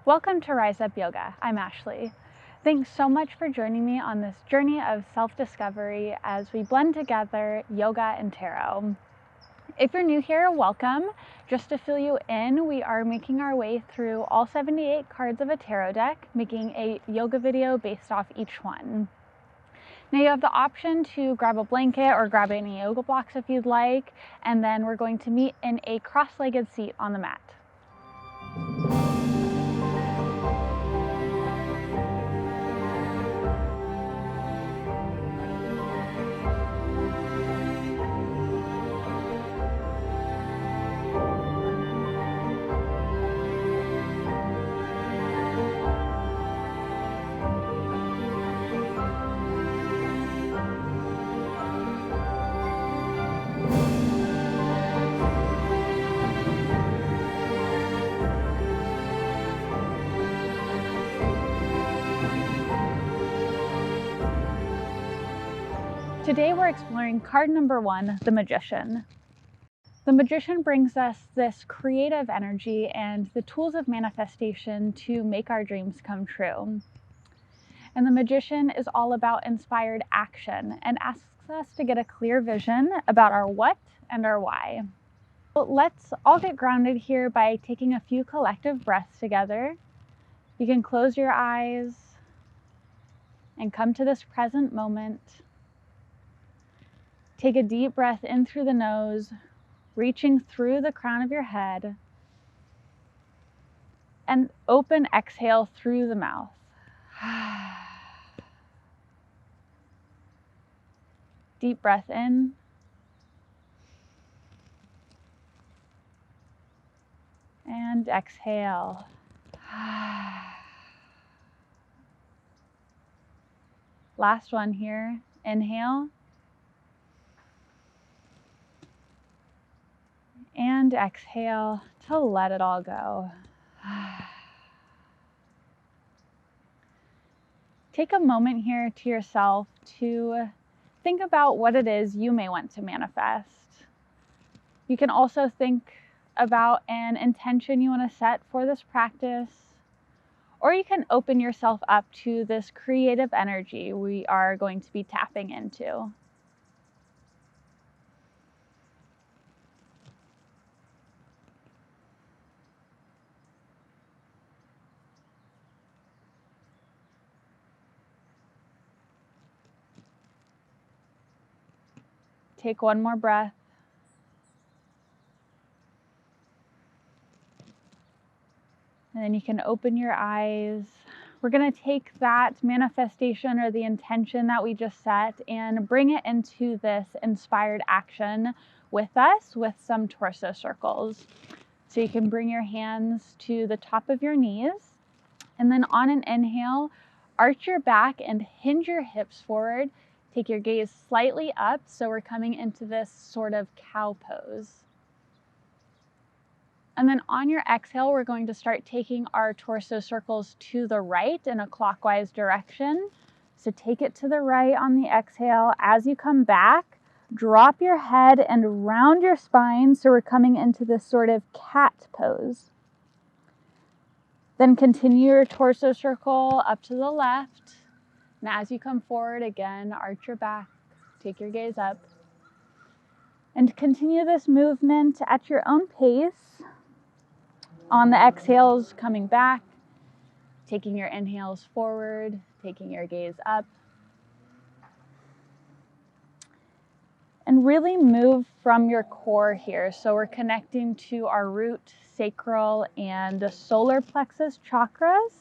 Welcome to Rise Up Yoga. I'm Ashley. Thanks so much for joining me on this journey of self-discovery as we blend together yoga and tarot. If you're new here, welcome. Just to fill you in, we are making our way through all 78 cards of a tarot deck, making a yoga video based off each one. Now you have the option to grab a blanket or grab any yoga blocks if you'd like, and then we're going to meet in a cross-legged seat on the mat. Today we're exploring card number 1, the Magician. The Magician brings us this creative energy and the tools of manifestation to make our dreams come true. And the Magician is all about inspired action and asks us to get a clear vision about our what and our why. Well, let's all get grounded here by taking a few collective breaths together. You can close your eyes and come to this present moment. Take a deep breath in through the nose, reaching through the crown of your head, and open exhale through the mouth. Deep breath in. And exhale. Last one here. Inhale. And exhale to let it all go. Take a moment here to yourself to think about what it is you may want to manifest. You can also think about an intention you want to set for this practice, or you can open yourself up to this creative energy we are going to be tapping into. Take one more breath. And then you can open your eyes. We're going to take that manifestation or the intention that we just set and bring it into this inspired action with us with some torso circles. So you can bring your hands to the top of your knees. And then on an inhale, arch your back and hinge your hips forward. Take your gaze slightly up, so we're coming into this sort of cow pose. And then on your exhale, we're going to start taking our torso circles to the right in a clockwise direction. So take it to the right on the exhale. As you come back, drop your head and round your spine, so we're coming into this sort of cat pose. Then continue your torso circle up to the left. And as you come forward, again, arch your back, take your gaze up, and continue this movement at your own pace. On the exhales, coming back, taking your inhales forward, taking your gaze up, and really move from your core here. So we're connecting to our root, sacral, and solar plexus chakras.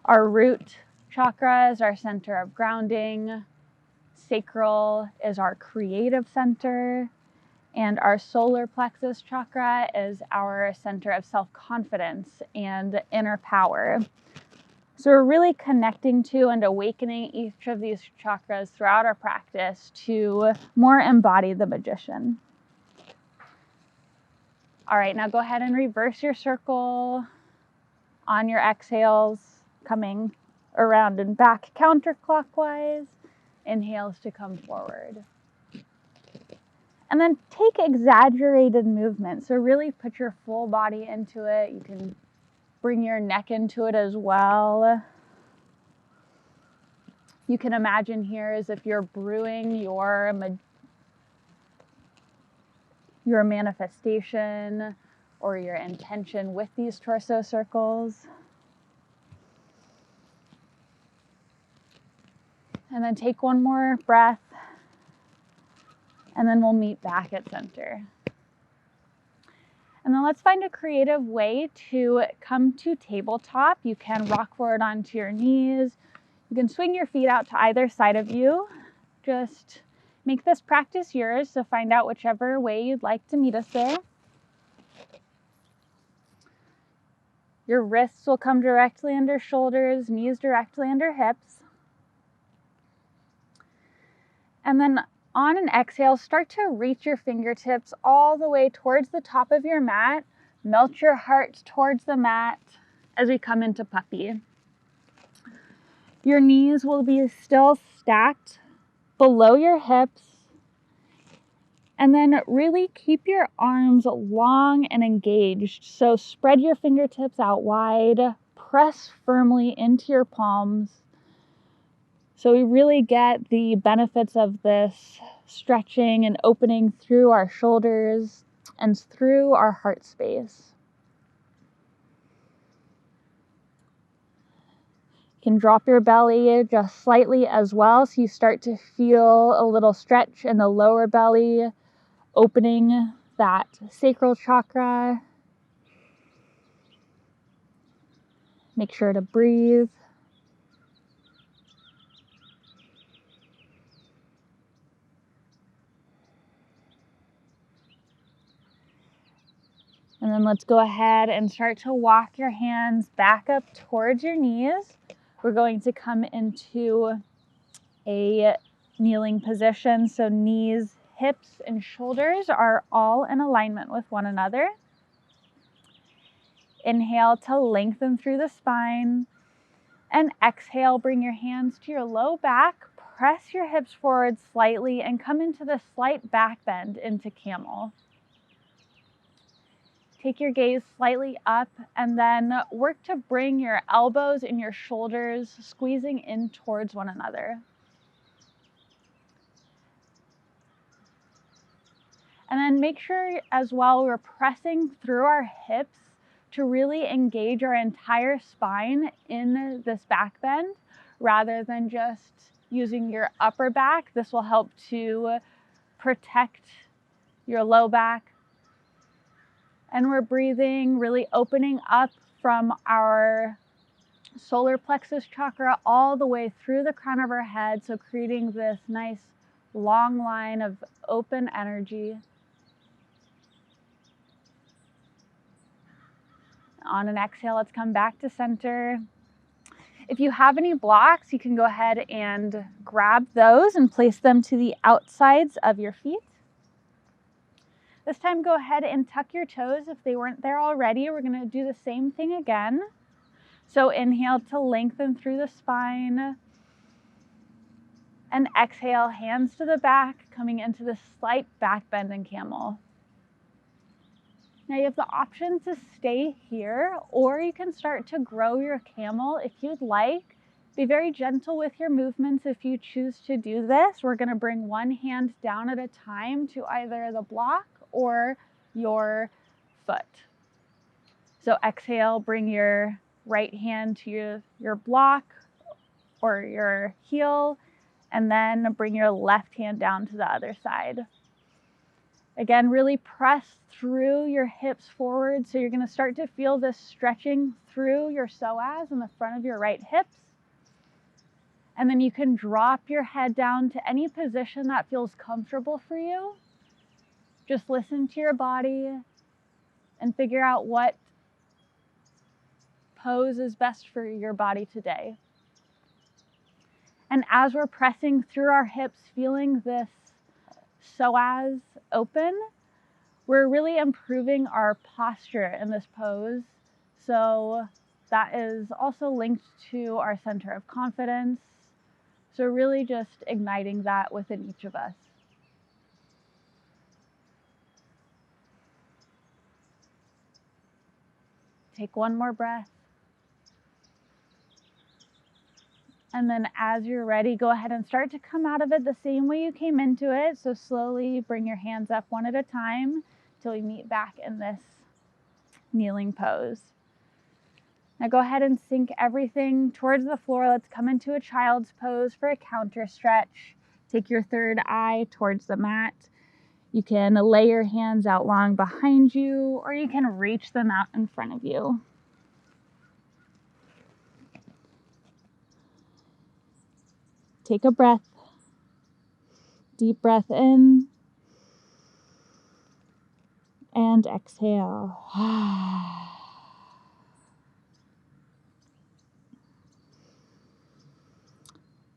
Our root chakra is our center of grounding, sacral is our creative center, and our solar plexus chakra is our center of self-confidence and inner power. So we're really connecting to and awakening each of these chakras throughout our practice to more embody the Magician. All right, now go ahead and reverse your circle on your exhales, coming around and back counterclockwise. Inhales to come forward. And then take exaggerated movement. So really put your full body into it. You can bring your neck into it as well. You can imagine here as if you're brewing your manifestation or your intention with these torso circles. And then take one more breath, and then we'll meet back at center. And then let's find a creative way to come to tabletop. You can rock forward onto your knees. You can swing your feet out to either side of you. Just make this practice yours, so find out whichever way you'd like to meet us there. Your wrists will come directly under shoulders, knees directly under hips. And then on an exhale, start to reach your fingertips all the way towards the top of your mat. Melt your heart towards the mat as we come into puppy. Your knees will be still stacked below your hips. And then really keep your arms long and engaged. So spread your fingertips out wide. Press firmly into your palms. So we really get the benefits of this stretching and opening through our shoulders and through our heart space. You can drop your belly just slightly as well, so you start to feel a little stretch in the lower belly, opening that sacral chakra. Make sure to breathe. And then let's go ahead and start to walk your hands back up towards your knees. We're going to come into a kneeling position. So knees, hips, and shoulders are all in alignment with one another. Inhale to lengthen through the spine. And exhale, bring your hands to your low back. Press your hips forward slightly and come into the slight back bend into camel. Take your gaze slightly up and then work to bring your elbows and your shoulders squeezing in towards one another. And then make sure as well we're pressing through our hips to really engage our entire spine in this back bend rather than just using your upper back. This will help to protect your low back. And we're breathing, really opening up from our solar plexus chakra all the way through the crown of our head. So creating this nice long line of open energy. On an exhale, let's come back to center. If you have any blocks, you can go ahead and grab those and place them to the outsides of your feet. This time, go ahead and tuck your toes if they weren't there already. We're going to do the same thing again. So inhale to lengthen through the spine. And exhale, hands to the back, coming into the slight back bend in camel. Now you have the option to stay here, or you can start to grow your camel if you'd like. Be very gentle with your movements if you choose to do this. We're going to bring one hand down at a time to either the block or your foot. So exhale, bring your right hand to your block or your heel, and then bring your left hand down to the other side. Again, really press through your hips forward. So you're going to start to feel this stretching through your psoas in the front of your right hips. And then you can drop your head down to any position that feels comfortable for you. Just listen to your body and figure out what pose is best for your body today. And as we're pressing through our hips, feeling this psoas open, we're really improving our posture in this pose. So that is also linked to our center of confidence. So really just igniting that within each of us. Take one more breath. And then as you're ready, go ahead and start to come out of it the same way you came into it. So slowly bring your hands up one at a time till we meet back in this kneeling pose. Now go ahead and sink everything towards the floor. Let's come into a child's pose for a counter stretch. Take your third eye towards the mat. You can lay your hands out long behind you, or you can reach them out in front of you. Take a breath. Deep breath in. And exhale.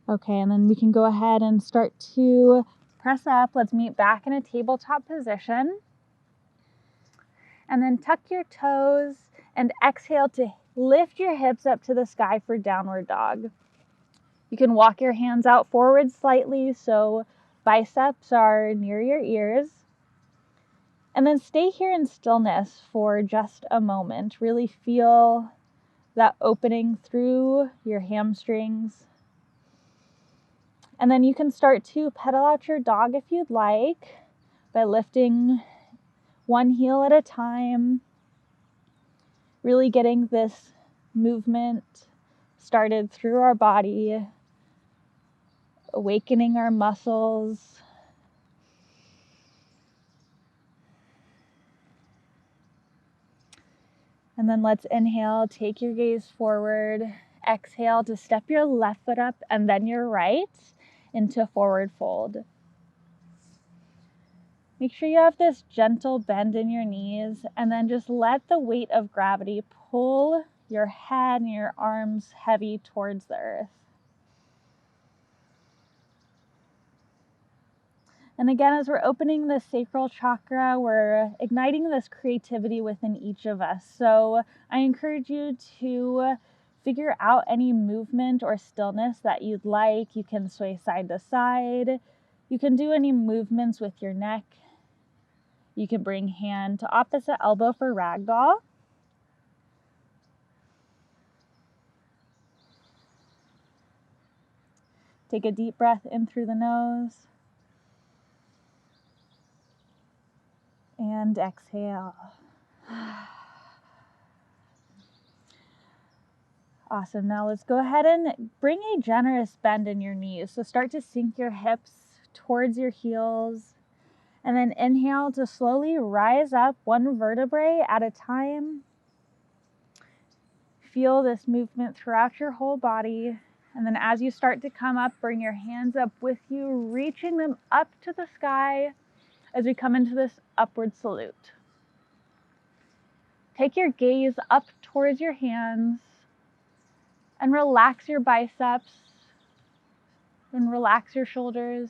Okay, and then we can go ahead and start to press up. Let's meet back in a tabletop position. And then tuck your toes and exhale to lift your hips up to the sky for downward dog. You can walk your hands out forward slightly so biceps are near your ears. And then stay here in stillness for just a moment. Really feel that opening through your hamstrings. And then you can start to pedal out your dog if you'd like by lifting one heel at a time. Really getting this movement started through our body, awakening our muscles. And then let's inhale, take your gaze forward. Exhale to step your left foot up and then your right into forward fold. Make sure you have this gentle bend in your knees, and then just let the weight of gravity pull your head and your arms heavy towards the earth. And again, as we're opening the sacral chakra, we're igniting this creativity within each of us. So I encourage you to figure out any movement or stillness that you'd like. You can sway side to side. You can do any movements with your neck. You can bring hand to opposite elbow for ragdoll. Take a deep breath in through the nose. And exhale. Awesome. Now let's go ahead and bring a generous bend in your knees. So start to sink your hips towards your heels. And then inhale to slowly rise up one vertebrae at a time. Feel this movement throughout your whole body. And then as you start to come up, bring your hands up with you, reaching them up to the sky as we come into this upward salute. Take your gaze up towards your hands and relax your biceps and relax your shoulders.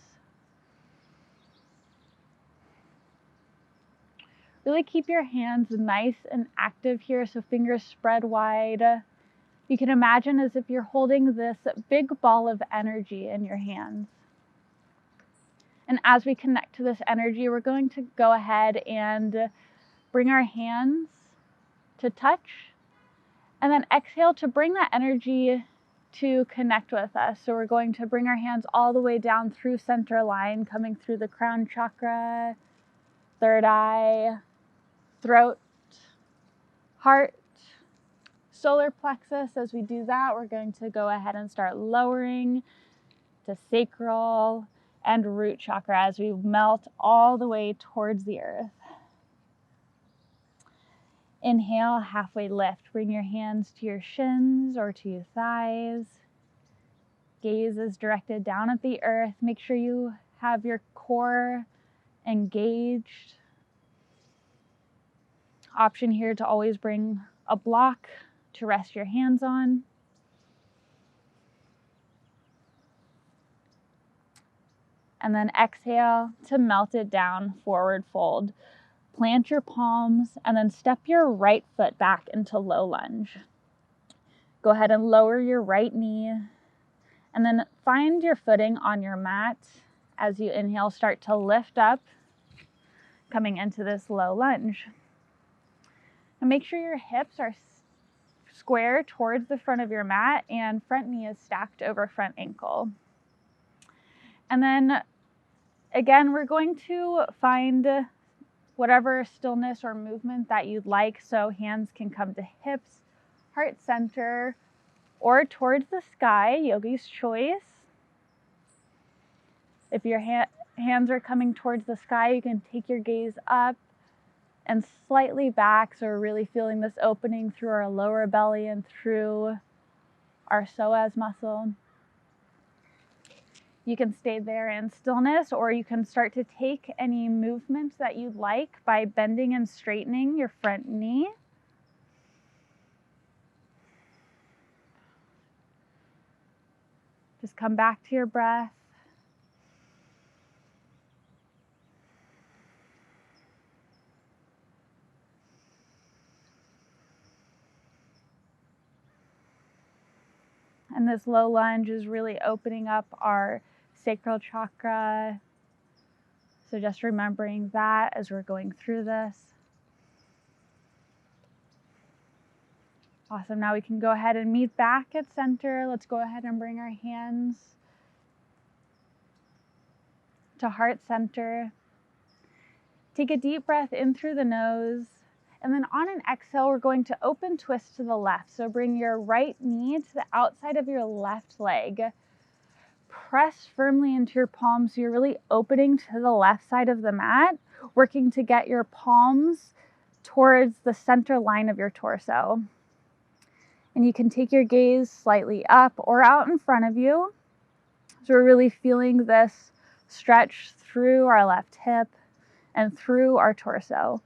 Really keep your hands nice and active here, so fingers spread wide. You can imagine as if you're holding this big ball of energy in your hands. And as we connect to this energy, we're going to go ahead and bring our hands to touch, and then exhale to bring that energy to connect with us. So we're going to bring our hands all the way down through center line, coming through the crown chakra, third eye, throat, heart, solar plexus. As we do that, we're going to go ahead and start lowering to sacral and root chakra as we melt all the way towards the earth. Inhale, halfway lift. Bring your hands to your shins or to your thighs. Gaze is directed down at the earth. Make sure you have your core engaged. Option here to always bring a block to rest your hands on. And then exhale to melt it down, forward fold. Plant your palms and then step your right foot back into low lunge. Go ahead and lower your right knee and then find your footing on your mat. As you inhale, start to lift up, coming into this low lunge. And make sure your hips are square towards the front of your mat, and front knee is stacked over front ankle. And then again, we're going to find whatever stillness or movement that you'd like. So hands can come to hips, heart center, or towards the sky, yogi's choice. If your hands are coming towards the sky, you can take your gaze up and slightly back. So we're really feeling this opening through our lower belly and through our psoas muscle. You can stay there in stillness, or you can start to take any movement that you'd like by bending and straightening your front knee. Just come back to your breath. And this low lunge is really opening up our sacral chakra. So just remembering that as we're going through this. Awesome. Now we can go ahead and meet back at center. Let's go ahead and bring our hands to heart center. Take a deep breath in through the nose. And then on an exhale, we're going to open twist to the left. So bring your right knee to the outside of your left leg. Press firmly into your palms. So you're really opening to the left side of the mat, working to get your palms towards the center line of your torso. And you can take your gaze slightly up or out in front of you. So we're really feeling this stretch through our left hip and through our torso.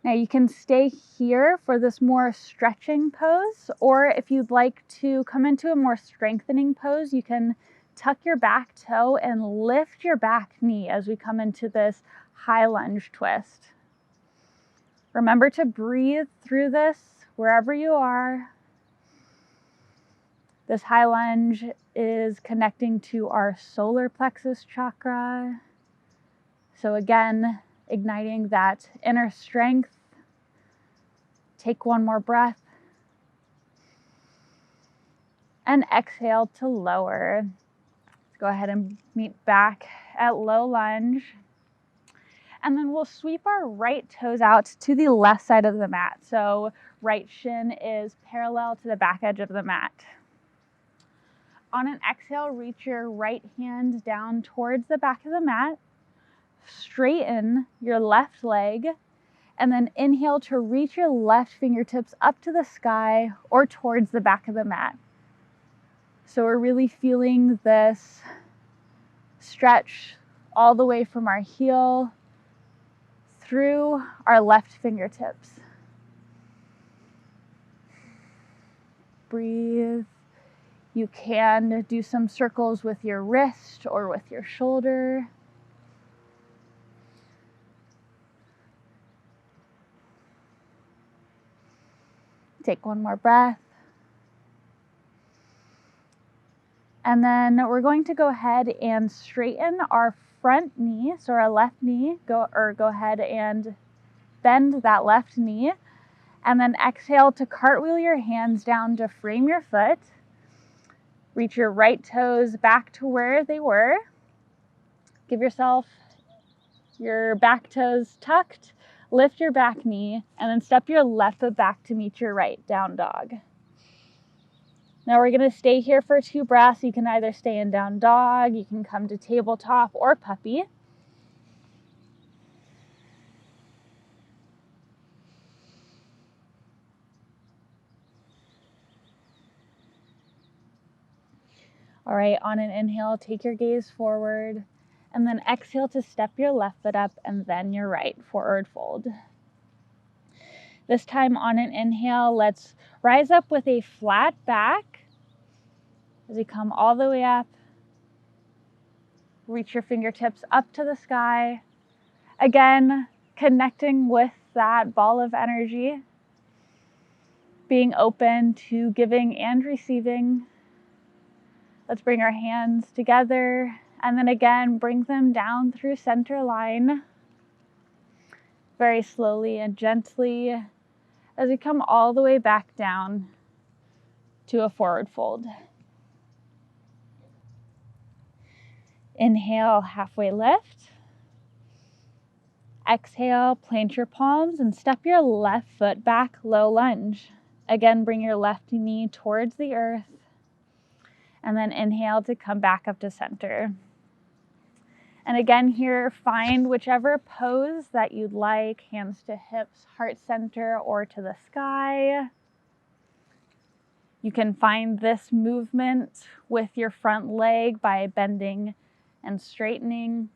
Now you can stay here for this more stretching pose, or if you'd like to come into a more strengthening pose, you can tuck your back toe and lift your back knee as we come into this high lunge twist. Remember to breathe through this wherever you are. This high lunge is connecting to our solar plexus chakra. So again, igniting that inner strength. Take one more breath. And exhale to lower. Let's go ahead and meet back at low lunge. And then we'll sweep our right toes out to the left side of the mat. So right shin is parallel to the back edge of the mat. On an exhale, reach your right hand down towards the back of the mat. Straighten your left leg, and then inhale to reach your left fingertips up to the sky or towards the back of the mat. So we're really feeling this stretch all the way from our heel through our left fingertips. Breathe. You can do some circles with your wrist or with your shoulder. Take one more breath. And then we're going to go ahead and straighten our front knee. So our left knee, go ahead and bend that left knee. And then exhale to cartwheel your hands down to frame your foot. Reach your right toes back to where they were. Give yourself your back toes tucked. Lift your back knee and then step your left foot back to meet your right, down dog. Now we're going to stay here for 2 breaths. You can either stay in down dog, you can come to tabletop or puppy. All right, on an inhale, take your gaze forward. And then exhale to step your left foot up and then your right, forward fold. This time on an inhale, let's rise up with a flat back as you come all the way up. Reach your fingertips up to the sky. Again, connecting with that ball of energy, being open to giving and receiving. Let's bring our hands together. And then again, bring them down through center line. Very slowly and gently as we come all the way back down to a forward fold. Inhale, halfway lift. Exhale, plant your palms and step your left foot back, low lunge. Again, bring your left knee towards the earth. And then inhale to come back up to center. And again here, find whichever pose that you'd like, hands to hips, heart center, or to the sky. You can find this movement with your front leg by bending and straightening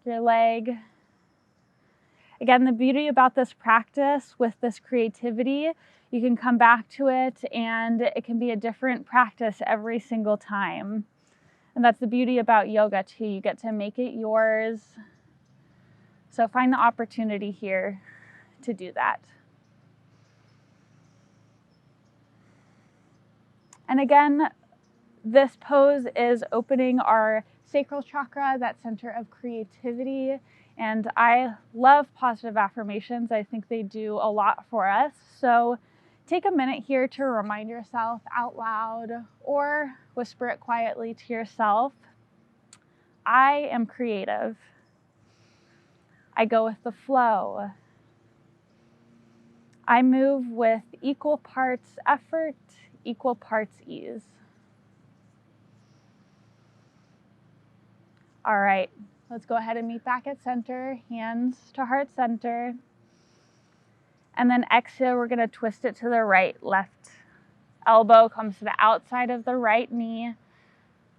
your leg. Again, the beauty about this practice with this creativity, you can come back to it and it can be a different practice every single time. And that's the beauty about yoga too. You get to make it yours. So find the opportunity here to do that. And again, this pose is opening our sacral chakra, that center of creativity. And I love positive affirmations. I think they do a lot for us. So take a minute here to remind yourself out loud or whisper it quietly to yourself. I am creative. I go with the flow. I move with equal parts effort, equal parts ease. All right, let's go ahead and meet back at center, hands to heart center. And then exhale, we're gonna twist it to the right. Left elbow comes to the outside of the right knee.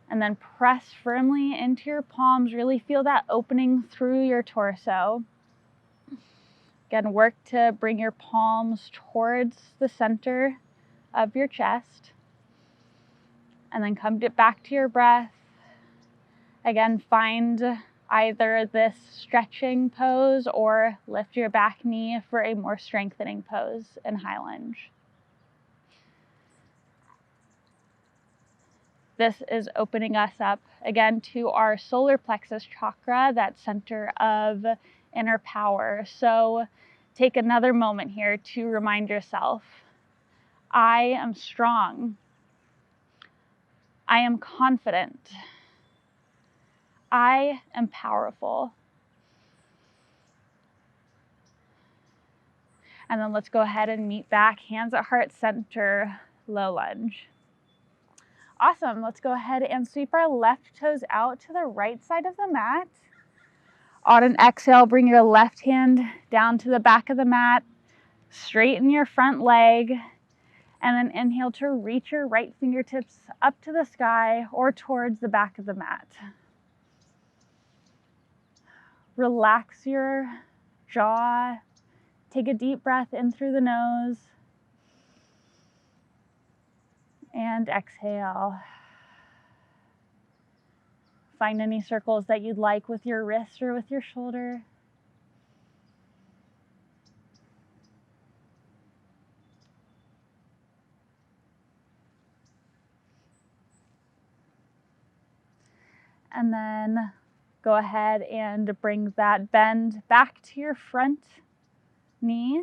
And then press firmly into your palms. Really feel that opening through your torso. Again, work to bring your palms towards the center of your chest. And then come back to your breath. Again, find either this stretching pose or lift your back knee for a more strengthening pose in high lunge. This is opening us up again to our solar plexus chakra, that center of inner power. So take another moment here to remind yourself, I am strong. I am confident. I am powerful. And then let's go ahead and meet back, hands at heart center, low lunge. Awesome, let's go ahead and sweep our left toes out to the right side of the mat. On an exhale, bring your left hand down to the back of the mat, straighten your front leg, and then inhale to reach your right fingertips up to the sky or towards the back of the mat. Relax your jaw, take a deep breath in through the nose, and exhale. Find any circles that you'd like with your wrist or with your shoulder. And then go ahead and bring that bend back to your front knee.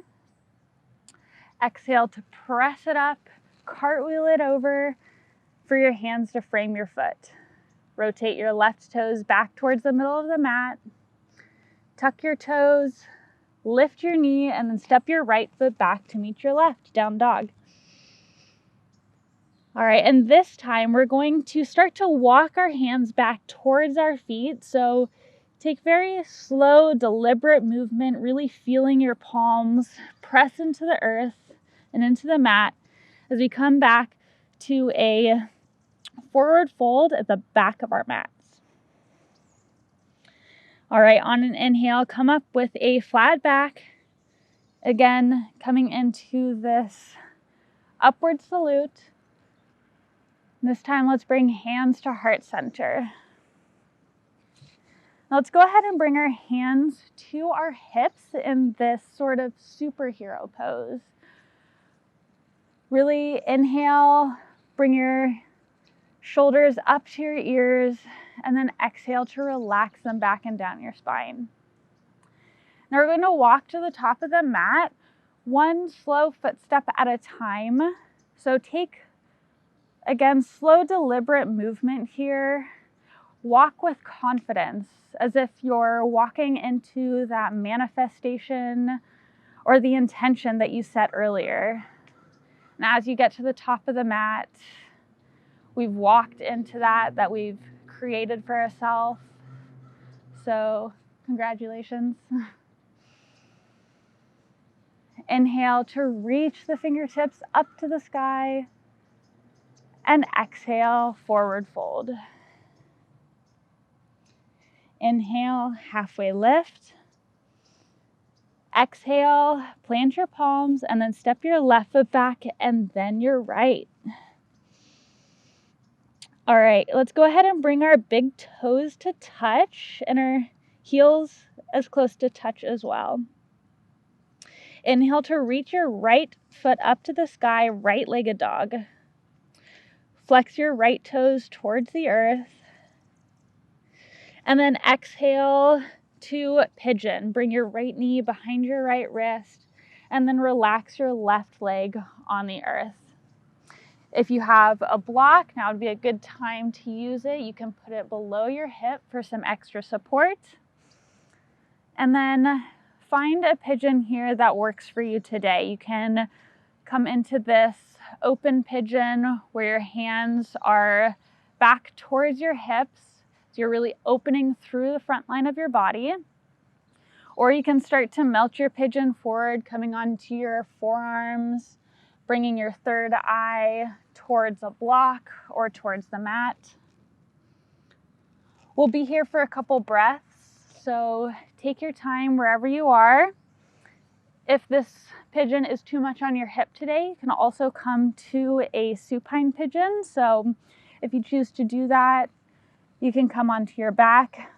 Exhale to press it up, cartwheel it over for your hands to frame your foot. Rotate your left toes back towards the middle of the mat. Tuck your toes, lift your knee, and then step your right foot back to meet your left, down dog. All right, and this time we're going to start to walk our hands back towards our feet. So take very slow, deliberate movement, really feeling your palms press into the earth and into the mat as we come back to a forward fold at the back of our mats. All right, on an inhale, come up with a flat back. Again, coming into this upward salute. This time, let's bring hands to heart center. Now let's go ahead and bring our hands to our hips in this sort of superhero pose. Really inhale, bring your shoulders up to your ears, and then exhale to relax them back and down your spine. Now we're going to walk to the top of the mat one slow footstep at a time. So take, again, slow, deliberate movement here. Walk with confidence, as if you're walking into that manifestation or the intention that you set earlier. And as you get to the top of the mat, we've walked into that we've created for ourselves. So congratulations. Inhale to reach the fingertips up to the sky, and exhale, forward fold. Inhale, halfway lift. Exhale, plant your palms, and then step your left foot back and then your right. All right, let's go ahead and bring our big toes to touch and our heels as close to touch as well. Inhale to reach your right foot up to the sky, right-legged dog. Flex your right toes towards the earth. And then exhale to pigeon. Bring your right knee behind your right wrist, and then relax your left leg on the earth. If you have a block, now would be a good time to use it. You can put it below your hip for some extra support. And then find a pigeon here that works for you today. You can come into this open pigeon where your hands are back towards your hips. So you're really opening through the front line of your body. Or you can start to melt your pigeon forward, coming onto your forearms, bringing your third eye towards a block or towards the mat. We'll be here for a couple breaths, so take your time wherever you are. If this pigeon is too much on your hip today, you can also come to a supine pigeon. So if you choose to do that, you can come onto your back,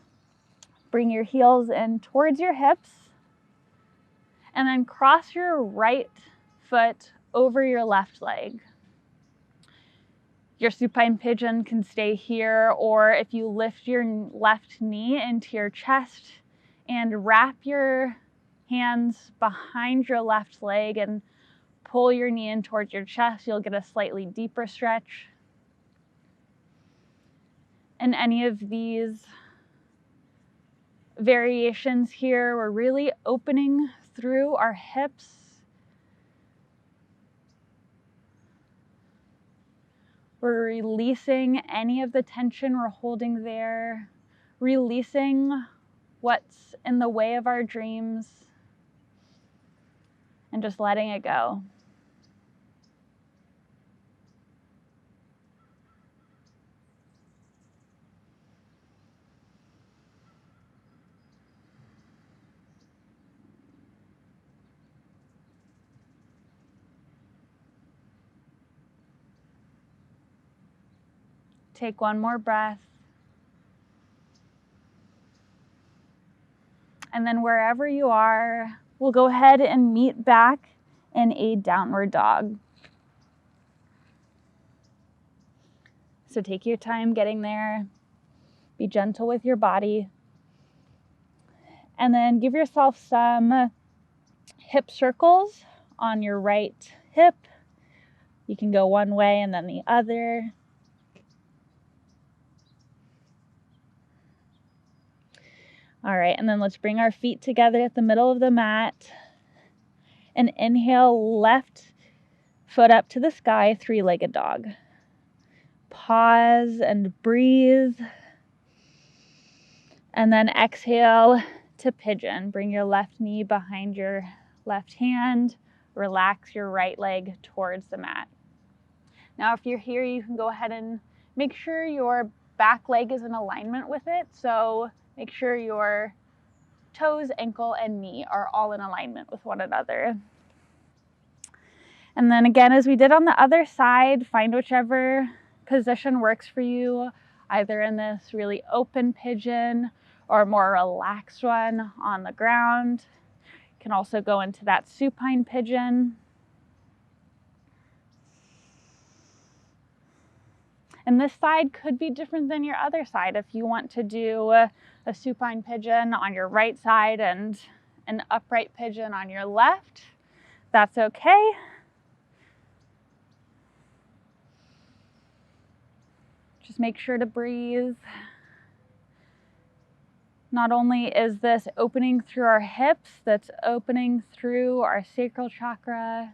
bring your heels in towards your hips, and then cross your right foot over your left leg. Your supine pigeon can stay here, or if you lift your left knee into your chest and wrap your hands behind your left leg and pull your knee in towards your chest, you'll get a slightly deeper stretch. And any of these variations here, we're really opening through our hips. We're releasing any of the tension we're holding there, releasing what's in the way of our dreams, and just letting it go. Take one more breath. And then wherever you are, we'll go ahead and meet back in a downward dog. So take your time getting there. Be gentle with your body. And then give yourself some hip circles on your right hip. You can go one way and then the other. All right, and then let's bring our feet together at the middle of the mat. And inhale, left foot up to the sky, three-legged dog. Pause and breathe. And then exhale to pigeon. Bring your left knee behind your left hand. Relax your right leg towards the mat. Now, if you're here, you can go ahead and make sure your back leg is in alignment with it. So make sure your toes, ankle, and knee are all in alignment with one another. And then again, as we did on the other side, find whichever position works for you, either in this really open pigeon or a more relaxed one on the ground. You can also go into that supine pigeon. And this side could be different than your other side. If you want to do a supine pigeon on your right side and an upright pigeon on your left, That's okay. Just make sure to breathe. Not only is this opening through our hips, that's opening through our sacral chakra.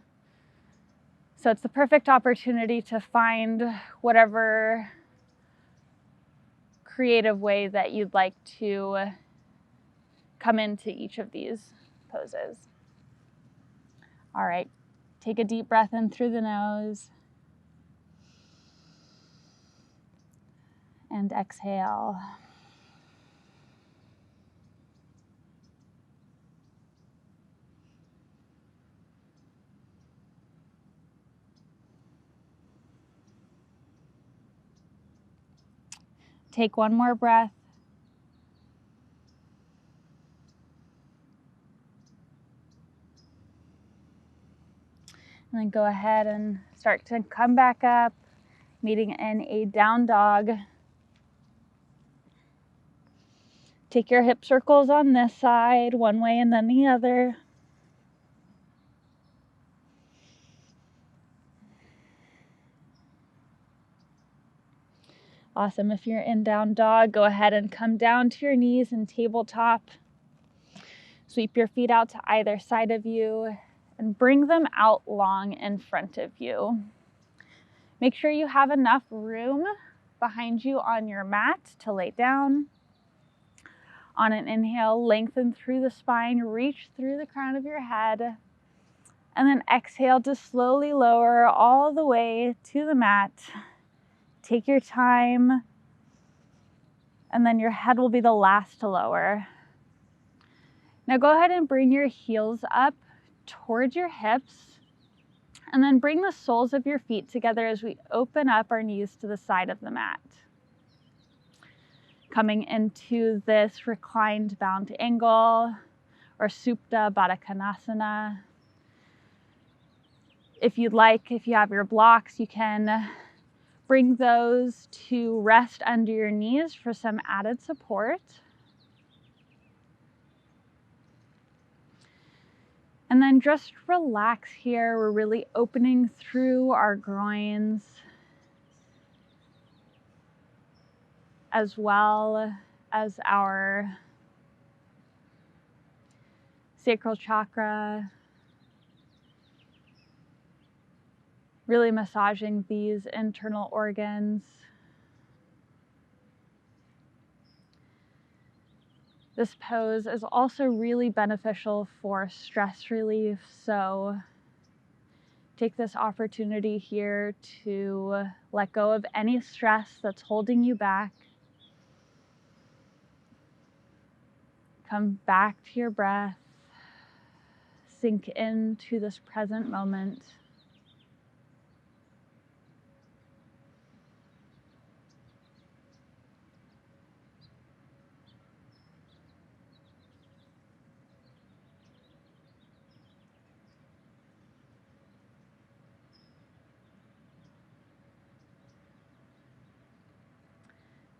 So it's the perfect opportunity to find whatever creative way that you'd like to come into each of these poses. All right, take a deep breath in through the nose and exhale. Take one more breath. And then go ahead and start to come back up, meeting in a down dog. Take your hip circles on this side, one way and then the other. Awesome. If you're in down dog, go ahead and come down to your knees and tabletop. Sweep your feet out to either side of you and bring them out long in front of you. Make sure you have enough room behind you on your mat to lay down. On an inhale, lengthen through the spine, reach through the crown of your head, and then exhale to slowly lower all the way to the mat. Take your time, and then your head will be the last to lower. Now go ahead and bring your heels up towards your hips, and then bring the soles of your feet together as we open up our knees to the side of the mat. Coming into this reclined bound angle, or Supta Baddha Konasana. If you'd like, if you have your blocks, you can bring those to rest under your knees for some added support. And then just relax here. We're really opening through our groins as well as our sacral chakra. Really massaging these internal organs. This pose is also really beneficial for stress relief, so take this opportunity here to let go of any stress that's holding you back. Come back to your breath. Sink into this present moment.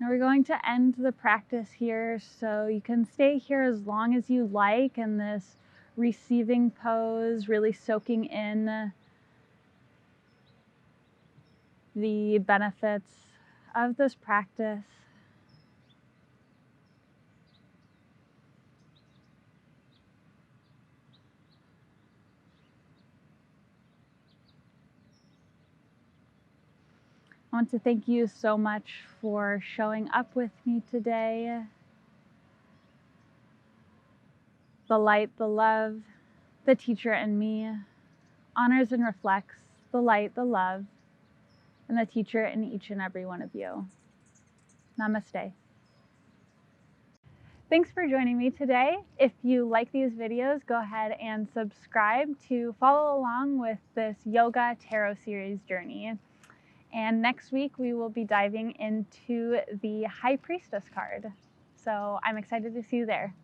Now we're going to end the practice here, so you can stay here as long as you like in this receiving pose, really soaking in the benefits of this practice. I want to thank you so much for showing up with me today. The light, the love, the teacher in me honors and reflects the light, the love, and the teacher in each and every one of you. Namaste. Thanks for joining me today. If you like these videos, go ahead and subscribe to follow along with this Yoga Tarot Series journey. And next week, we will be diving into the High Priestess card. So I'm excited to see you there.